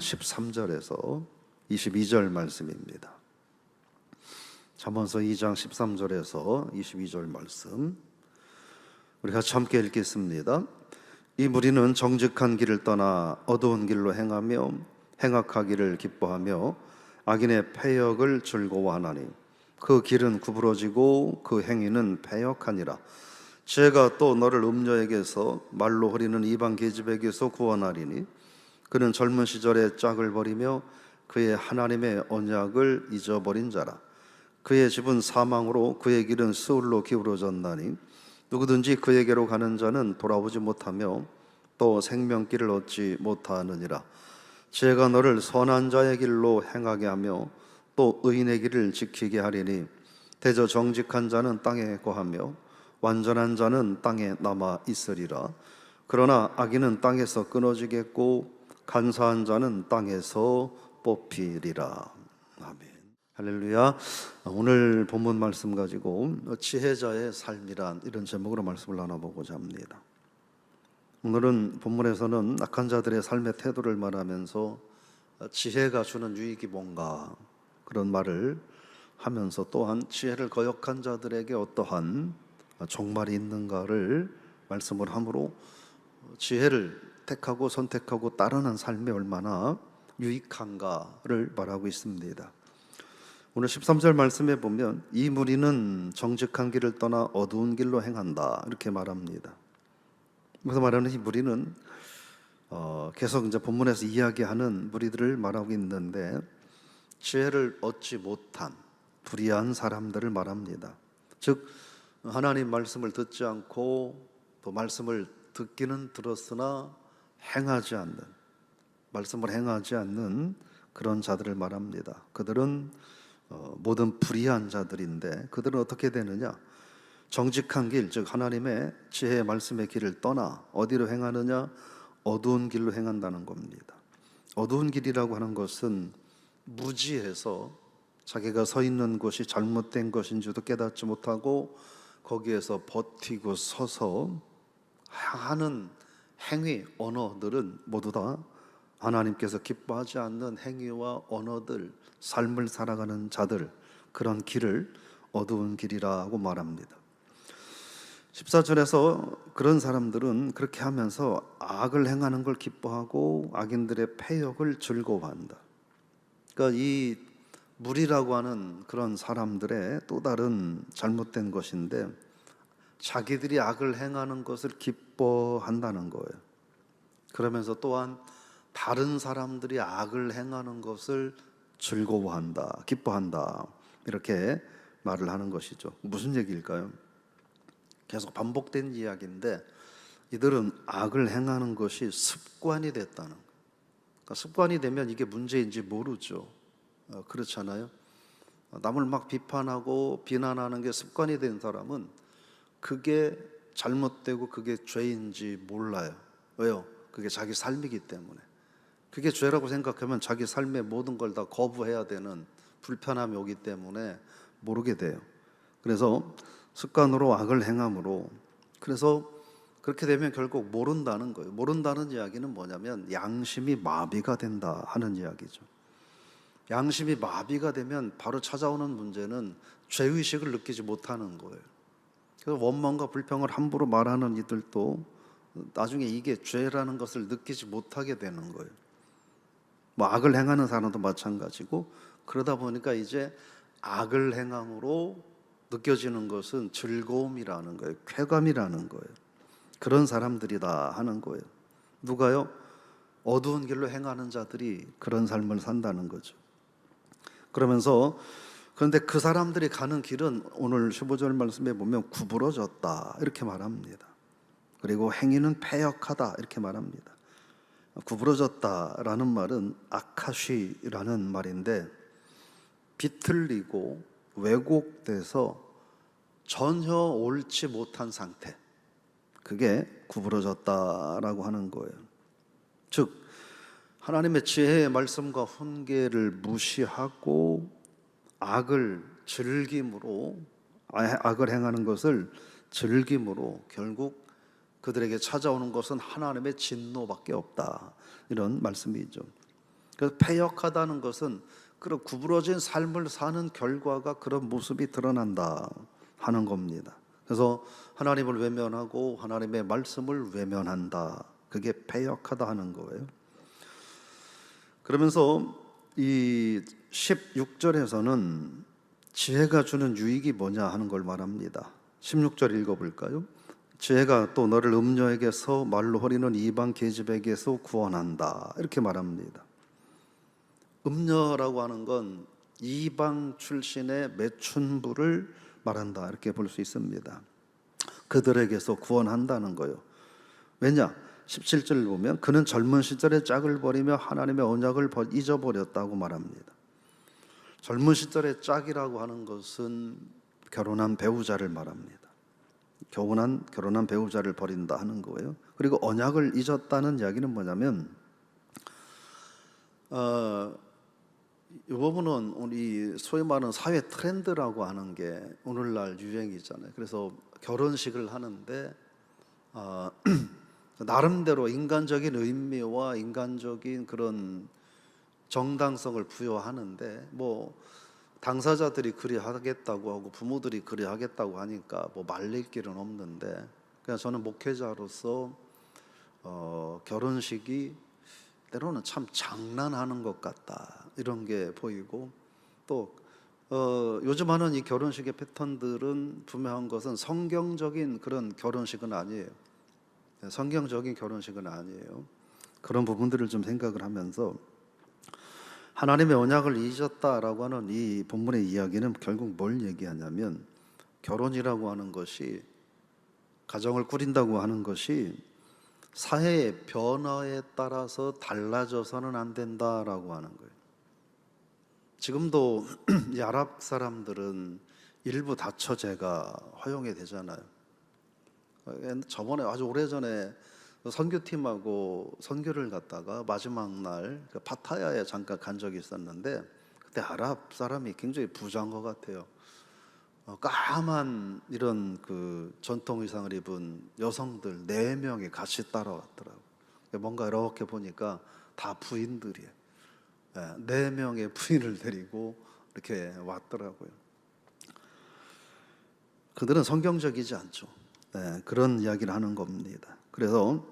13절에서 22절 말씀입니다. 잠언서 2장 13절에서 22절 말씀 우리 같이 함께 읽겠습니다. 이 무리는 정직한 길을 떠나 어두운 길로 행하며 행악하기를 기뻐하며 악인의 패역을 즐거워하나니 그 길은 구부러지고 그 행위는 패역하니라. 죄가 또 너를 음녀에게서 말로 흐리는 이방 계집에게서 구원하리니 그는 젊은 시절에 짝을 버리며 그의 하나님의 언약을 잊어버린 자라. 그의 집은 사망으로 그의 길은 스울로 기울어졌나니 누구든지 그에게로 가는 자는 돌아오지 못하며 또 생명길을 얻지 못하느니라. 죄가 너를 선한 자의 길로 행하게 하며 또 의인의 길을 지키게 하리니 대저 정직한 자는 땅에 거하며 완전한 자는 땅에 남아 있으리라. 그러나 악인은 땅에서 끊어지겠고 간사한 자는 땅에서 뽑히리라. 아멘. 할렐루야. 오늘 본문 말씀 가지고 지혜자의 삶이란 이런 제목으로 말씀을 나눠보고자 합니다. 오늘은 본문에서는 악한 자들의 삶의 태도를 말하면서 지혜가 주는 유익이 뭔가 그런 말을 하면서 또한 지혜를 거역한 자들에게 어떠한 종말이 있는가를 말씀을 함으로 지혜를 택하고 선택하고 따르는 삶이 얼마나 유익한가를 말하고 있습니다. 오늘 13절 말씀에 보면 이 무리는 정직한 길을 떠나 어두운 길로 행한다 이렇게 말합니다. 그래서 말하는 이 무리는 계속 이제 본문에서 이야기하는 무리들을 말하고 있는데 지혜를 얻지 못한 불의한 사람들을 말합니다. 즉 하나님 말씀을 듣지 않고 또 말씀을 듣기는 들었으나 행하지 않는, 말씀을 행하지 않는 그런 자들을 말합니다. 그들은 모든 불의한 자들인데 그들은 어떻게 되느냐? 정직한 길, 즉 하나님의 지혜의 말씀의 길을 떠나 어디로 행하느냐? 어두운 길로 행한다는 겁니다. 어두운 길이라고 하는 것은 무지해서 자기가 서 있는 곳이 잘못된 것인지도 깨닫지 못하고 거기에서 버티고 서서 하는 행위, 언어들은 모두 다 하나님께서 기뻐하지 않는 행위와 언어들, 삶을 살아가는 자들, 그런 길을 어두운 길이라고 말합니다. 14절에서 그런 사람들은 그렇게 하면서 악을 행하는 걸 기뻐하고 악인들의 패역을 즐거워한다. 그러니까 이 무리라고 하는 그런 사람들의 또 다른 잘못된 것인데 자기들이 악을 행하는 것을 기뻐한다는 거예요. 그러면서 또한 다른 사람들이 악을 행하는 것을 즐거워한다, 기뻐한다 이렇게 말을 하는 것이죠. 무슨 얘기일까요? 계속 반복된 이야기인데 이들은 악을 행하는 것이 습관이 됐다는 거예요. 그러니까 습관이 되면 이게 문제인지 모르죠. 그렇잖아요. 남을 막 비판하고 비난하는 게 습관이 된 사람은 그게 잘못되고 그게 죄인지 몰라요. 왜요? 그게 자기 삶이기 때문에. 그게 죄라고 생각하면 자기 삶의 모든 걸 다 거부해야 되는 불편함이 오기 때문에 모르게 돼요. 그래서 습관으로 악을 행함으로, 그래서 그렇게 되면 결국 모른다는 거예요. 모른다는 이야기는 뭐냐면 양심이 마비가 된다 하는 이야기죠. 양심이 마비가 되면 바로 찾아오는 문제는 죄의식을 느끼지 못하는 거예요. 그래서 원망과 불평을 함부로 말하는 이들도 나중에 이게 죄라는 것을 느끼지 못하게 되는 거예요. 뭐 악을 행하는 사람도 마찬가지고, 그러다 보니까 이제 악을 행함으로 느껴지는 것은 즐거움이라는 거예요. 쾌감이라는 거예요. 그런 사람들이다 하는 거예요. 누가요? 어두운 길로 행하는 자들이 그런 삶을 산다는 거죠. 그러면서 그런데 그 사람들이 가는 길은 오늘 15절 말씀에 보면 구부러졌다 이렇게 말합니다. 그리고 행위는 패역하다 이렇게 말합니다. 구부러졌다라는 말은 아카시라는 말인데 비틀리고 왜곡돼서 전혀 옳지 못한 상태, 그게 구부러졌다라고 하는 거예요. 즉 하나님의 지혜의 말씀과 훈계를 무시하고 악을 즐김으로, 악을 행하는 것을 즐김으로 결국 그들에게 찾아오는 것은 하나님의 진노밖에 없다, 이런 말씀이죠. 그래서 패역하다는 것은 그런 구부러진 삶을 사는 결과가 그런 모습이 드러난다 하는 겁니다. 그래서 하나님을 외면하고 하나님의 말씀을 외면한다. 그게 패역하다 하는 거예요. 그러면서 이 16절에서는 지혜가 주는 유익이 뭐냐 하는 걸 말합니다. 16절 읽어볼까요? 지혜가 또 너를 음녀에게서 말로 허리는 이방 계집에게서 구원한다. 이렇게 말합니다. 음녀라고 하는 건 이방 출신의 매춘부를 말한다. 이렇게 볼 수 있습니다. 그들에게서 구원한다는 거예요. 왜냐? 17절을 보면 그는 젊은 시절에 짝을 버리며 하나님의 언약을 잊어버렸다고 말합니다. 젊은 시절의 짝이라고 하는 것은 결혼한 배우자를 말합니다. 결혼한 배우자를 버린다 하는 거예요. 그리고 언약을 잊었다는 이야기는 뭐냐면 이 부분은 우리 소위 말하는 사회 트렌드라고 하는 게 오늘날 유행이잖아요. 그래서 결혼식을 하는데 나름대로 인간적인 의미와 인간적인 그런 정당성을 부여하는데 뭐 당사자들이 그리 하겠다고 하고 부모들이 그리 하겠다고 하니까 뭐 말릴 길은 없는데 그냥 저는 목회자로서 결혼식이 때로는 참 장난하는 것 같다 이런 게 보이고 또 요즘 하는 이 결혼식의 패턴들은 분명한 것은 성경적인 그런 결혼식은 아니에요. 성경적인 결혼식은 아니에요. 그런 부분들을 좀 생각을 하면서 하나님의 언약을 잊었다라고 하는 이 본문의 이야기는 결국 뭘 얘기하냐면 결혼이라고 하는 것이 가정을 꾸린다고 하는 것이 사회의 변화에 따라서 달라져서는 안 된다라고 하는 거예요. 지금도 이 아랍 사람들은 일부 다처제가 허용이 되잖아요. 저번에 아주 오래전에 선교팀하고 선교를 갔다가 마지막 날 파타야에 잠깐 간 적이 있었는데 그때 아랍 사람이 굉장히 부자인 것 같아요. 까만 이런 그 전통 의상을 입은 여성들 4명이 같이 따라왔더라고요. 뭔가 이렇게 보니까 다 부인들이에요. 4명의 부인을 데리고 이렇게 왔더라고요. 그들은 성경적이지 않죠. 그런 이야기를 하는 겁니다. 그래서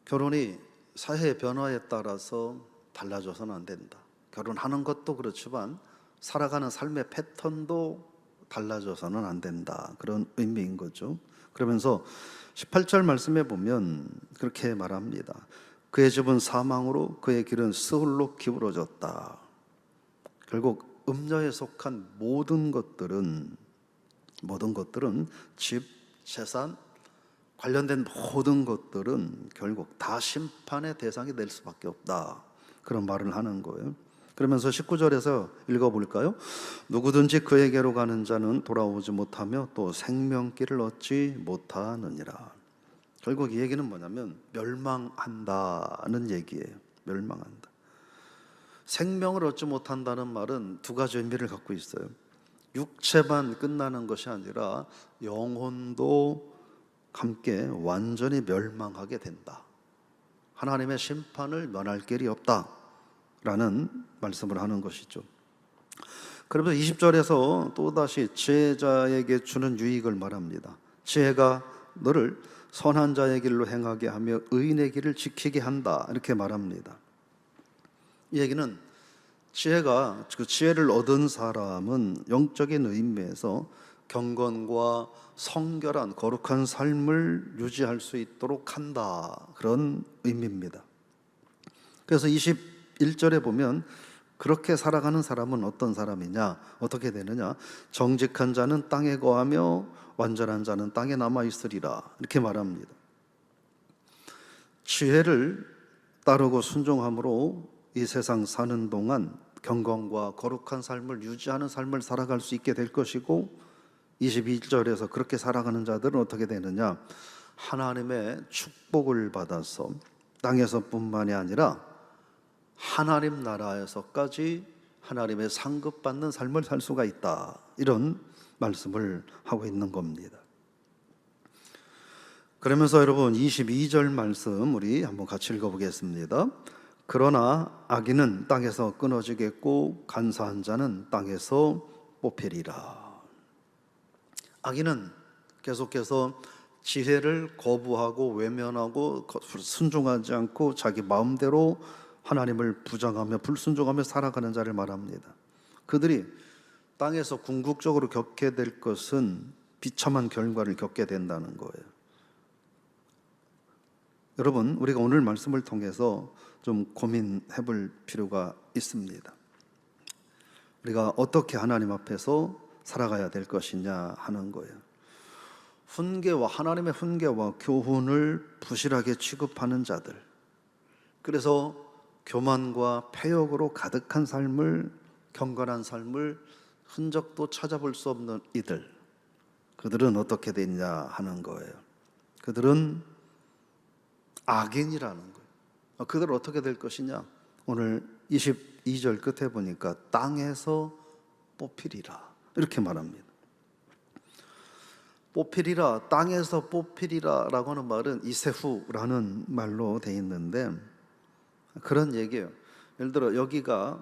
결혼이 사회의 변화에 따라서 달라져서는 안 된다. 결혼하는 것도 그렇지만 살아가는 삶의 패턴도 달라져서는 안 된다. 그런 의미인 거죠. 그러면서 18절 말씀에 보면 그렇게 말합니다. 그의 집은 사망으로 그의 길은 스홀로 기울어졌다. 결국 음녀에 속한 모든 것들은 집, 재산, 관련된 모든 것들은 결국 다 심판의 대상이 될 수밖에 없다. 그런 말을 하는 거예요. 그러면서 19절에서 읽어볼까요? 누구든지 그에게로 가는 자는 돌아오지 못하며 또 생명길을 얻지 못하느니라. 결국 이 얘기는 뭐냐면 멸망한다는 얘기예요. 멸망한다. 생명을 얻지 못한다는 말은 두 가지 의미를 갖고 있어요. 육체만 끝나는 것이 아니라 영혼도 함께 완전히 멸망하게 된다. 하나님의 심판을 면할 길이 없다라는 말씀을 하는 것이죠. 그러면서 20절에서 또다시 지혜자에게 주는 유익을 말합니다. 지혜가 너를 선한 자의 길로 행하게 하며 의인의 길을 지키게 한다. 이렇게 말합니다. 이 얘기는 지혜가 그 지혜를 얻은 사람은 영적인 의미에서 경건과 성결한 거룩한 삶을 유지할 수 있도록 한다. 그런 의미입니다. 그래서 21절에 보면 그렇게 살아가는 사람은 어떤 사람이냐? 어떻게 되느냐? 정직한 자는 땅에 거하며 완전한 자는 땅에 남아 있으리라. 이렇게 말합니다. 지혜를 따르고 순종함으로 이 세상 사는 동안 경건과 거룩한 삶을 유지하는 삶을 살아갈 수 있게 될 것이고 22절에서 그렇게 살아가는 자들은 어떻게 되느냐? 하나님의 축복을 받아서 땅에서뿐만이 아니라 하나님 나라에서까지 하나님의 상급받는 삶을 살 수가 있다. 이런 말씀을 하고 있는 겁니다. 그러면서 여러분 22절 말씀 우리 한번 같이 읽어보겠습니다. 그러나 악인은 땅에서 끊어지겠고 간사한 자는 땅에서 뽑히리라. 악인은 계속해서 지혜를 거부하고 외면하고 순종하지 않고 자기 마음대로 하나님을 부정하며 불순종하며 살아가는 자를 말합니다. 그들이 땅에서 궁극적으로 겪게 될 것은 비참한 결과를 겪게 된다는 거예요. 여러분, 우리가 오늘 말씀을 통해서 좀 고민해 볼 필요가 있습니다. 우리가 어떻게 하나님 앞에서 살아가야 될 것이냐 하는 거예요. 하나님의 훈계와 교훈을 부실하게 취급하는 자들, 그래서 교만과 패역으로 가득한 삶을, 경건한 삶을 흔적도 찾아볼 수 없는 이들, 그들은 어떻게 되냐 하는 거예요. 그들은 악인이라는 거예요. 그들은 어떻게 될 것이냐? 오늘 22절 끝에 보니까 땅에서 뽑히리라 이렇게 말합니다. 뽑히리라, 땅에서 뽑히리라 라고 하는 말은 이세후라는 말로 되어 있는데 그런 얘기예요. 예를 들어 여기가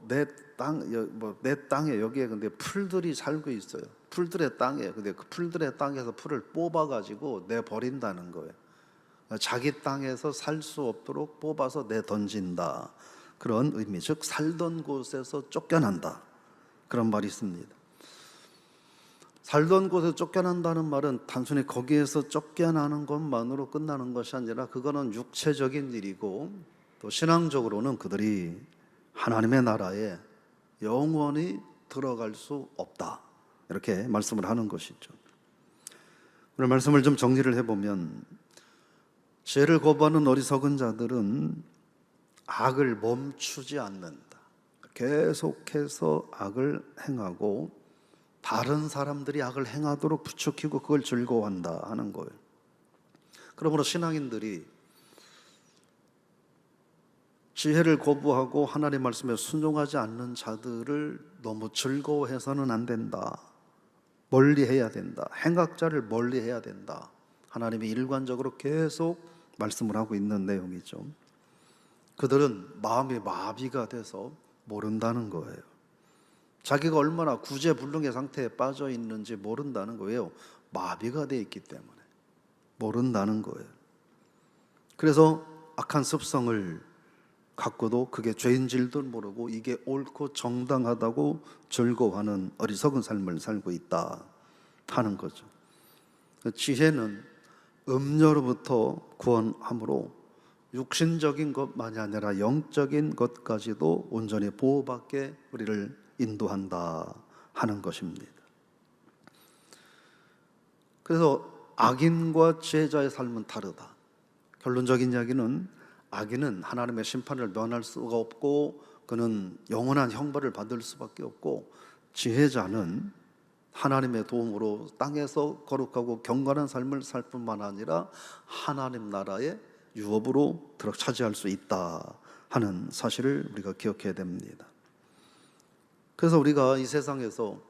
내 땅에 여기에 근데 풀들이 살고 있어요. 풀들의 땅에. 근데 그 풀들의 땅에서 풀을 뽑아 가지고 내 버린다는 거예요. 자기 땅에서 살 수 없도록 뽑아서 내 던진다. 그런 의미, 즉 살던 곳에서 쫓겨난다. 그런 말이 있습니다. 살던 곳에서 쫓겨난다는 말은 단순히 거기에서 쫓겨나는 것만으로 끝나는 것이 아니라 그거는 육체적인 일이고 또 신앙적으로는 그들이 하나님의 나라에 영원히 들어갈 수 없다. 이렇게 말씀을 하는 것이죠. 오늘 말씀을 좀 정리를 해보면 죄를 거부하는 어리석은 자들은 악을 멈추지 않는다. 계속해서 악을 행하고 다른 사람들이 악을 행하도록 부추기고 그걸 즐거워한다 하는 거예요. 그러므로 신앙인들이 지혜를 거부하고 하나님 말씀에 순종하지 않는 자들을 너무 즐거워해서는 안 된다. 멀리해야 된다. 행악자를 멀리해야 된다. 하나님이 일관적으로 계속 말씀을 하고 있는 내용이죠. 그들은 마음이 마비가 돼서 모른다는 거예요. 자기가 얼마나 구제불능의 상태에 빠져 있는지 모른다는 거예요. 마비가 돼 있기 때문에 모른다는 거예요. 그래서 악한 습성을 갖고도 그게 죄인줄도 모르고 이게 옳고 정당하다고 즐거워하는 어리석은 삶을 살고 있다 하는 거죠. 지혜는 음녀로부터 구원함으로 육신적인 것만이 아니라 영적인 것까지도 온전히 보호받게 우리를 인도한다 하는 것입니다. 그래서 악인과 지혜자의 삶은 다르다. 결론적인 이야기는 악인은 하나님의 심판을 면할 수가 없고 그는 영원한 형벌을 받을 수밖에 없고, 지혜자는 하나님의 도움으로 땅에서 거룩하고 경건한 삶을 살 뿐만 아니라 하나님 나라의 유업으로 차지할 수 있다 하는 사실을 우리가 기억해야 됩니다. 그래서 우리가 이 세상에서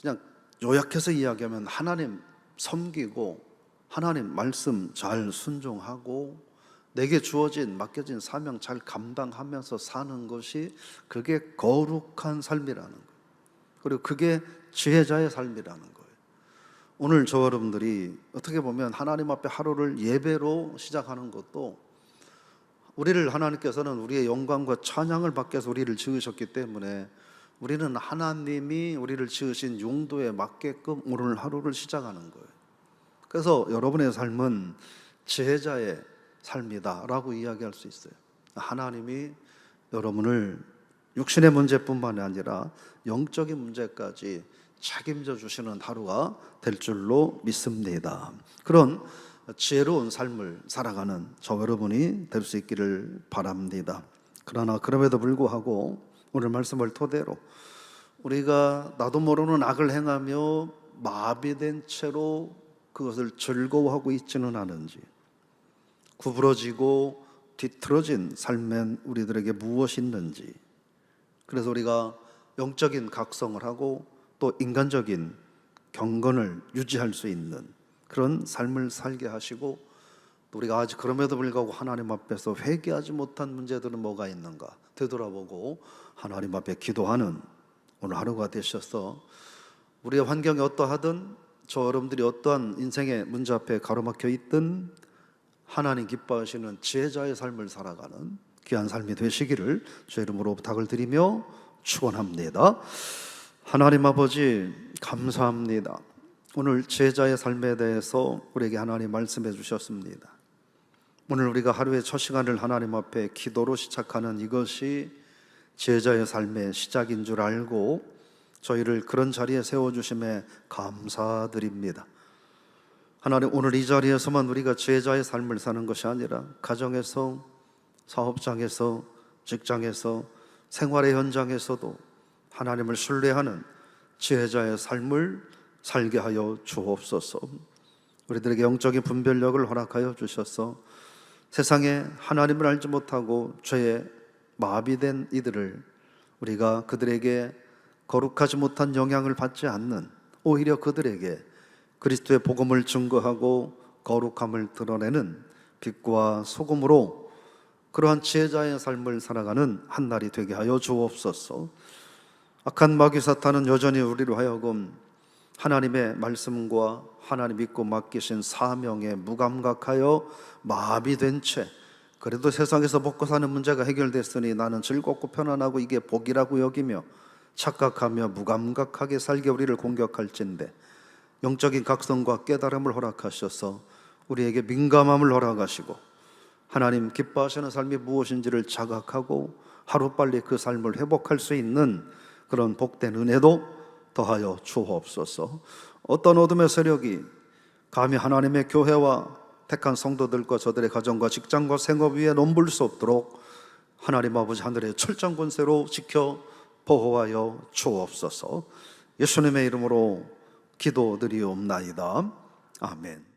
그냥 요약해서 이야기하면 하나님 섬기고 하나님 말씀 잘 순종하고 내게 주어진 맡겨진 사명 잘 감당하면서 사는 것이 그게 거룩한 삶이라는 거예요. 그리고 그게 지혜자의 삶이라는 거예요. 오늘 저와 여러분들이 어떻게 보면 하나님 앞에 하루를 예배로 시작하는 것도 우리를 하나님께서는 우리의 영광과 찬양을 받기 위해서 우리를 지으셨기 때문에 우리는 하나님이 우리를 지으신 용도에 맞게끔 오늘 하루를 시작하는 거예요. 그래서 여러분의 삶은 지혜자의 삶이다 라고 이야기할 수 있어요. 하나님이 여러분을 육신의 문제뿐만 아니라 영적인 문제까지 책임져 주시는 하루가 될 줄로 믿습니다. 그런 지혜로운 삶을 살아가는 저 여러분이 될 수 있기를 바랍니다. 그러나 그럼에도 불구하고 오늘 말씀을 토대로 우리가 나도 모르는 악을 행하며 마비된 채로 그것을 즐거워하고 있지는 않은지, 구부러지고 뒤틀어진 삶엔 우리들에게 무엇이 있는지, 그래서 우리가 영적인 각성을 하고 또 인간적인 경건을 유지할 수 있는 그런 삶을 살게 하시고 우리가 아직 그럼에도 불구하고 하나님 앞에서 회개하지 못한 문제들은 뭐가 있는가 되돌아보고 하나님 앞에 기도하는 오늘 하루가 되셔서 우리의 환경이 어떠하든 저 여러분들이 어떠한 인생의 문제 앞에 가로막혀 있든 하나님 기뻐하시는 지혜자의 삶을 살아가는 귀한 삶이 되시기를 주의 이름으로 부탁을 드리며 축원합니다. 하나님 아버지 감사합니다. 오늘 지혜자의 삶에 대해서 우리에게 하나님 말씀해 주셨습니다. 오늘 우리가 하루의 첫 시간을 하나님 앞에 기도로 시작하는 이것이 지혜자의 삶의 시작인 줄 알고 저희를 그런 자리에 세워주심에 감사드립니다. 하나님, 오늘 이 자리에서만 우리가 지혜자의 삶을 사는 것이 아니라 가정에서, 사업장에서, 직장에서, 생활의 현장에서도 하나님을 신뢰하는 지혜자의 삶을 살게 하여 주옵소서. 우리들에게 영적인 분별력을 허락하여 주셔서 세상에 하나님을 알지 못하고 죄에 마비된 이들을 우리가 그들에게 거룩하지 못한 영향을 받지 않는, 오히려 그들에게 그리스도의 복음을 증거하고 거룩함을 드러내는 빛과 소금으로 그러한 지혜자의 삶을 살아가는 한 날이 되게 하여 주옵소서. 악한 마귀 사탄은 여전히 우리로 하여금 하나님의 말씀과 하나님 믿고 맡기신 사명에 무감각하여 마비된 채, 그래도 세상에서 먹고 사는 문제가 해결됐으니 나는 즐겁고 편안하고 이게 복이라고 여기며 착각하며 무감각하게 살게 우리를 공격할진대 영적인 각성과 깨달음을 허락하셔서 우리에게 민감함을 허락하시고 하나님 기뻐하시는 삶이 무엇인지를 자각하고 하루빨리 그 삶을 회복할 수 있는 그런 복된 은혜도 더하여 주옵소서. 어떤 어둠의 세력이 감히 하나님의 교회와 택한 성도들과 저들의 가정과 직장과 생업 위에 넘볼 수 없도록 하나님 아버지 하늘의 철장 권세로 지켜 보호하여 주옵소서. 예수님의 이름으로 기도드리옵나이다. 아멘.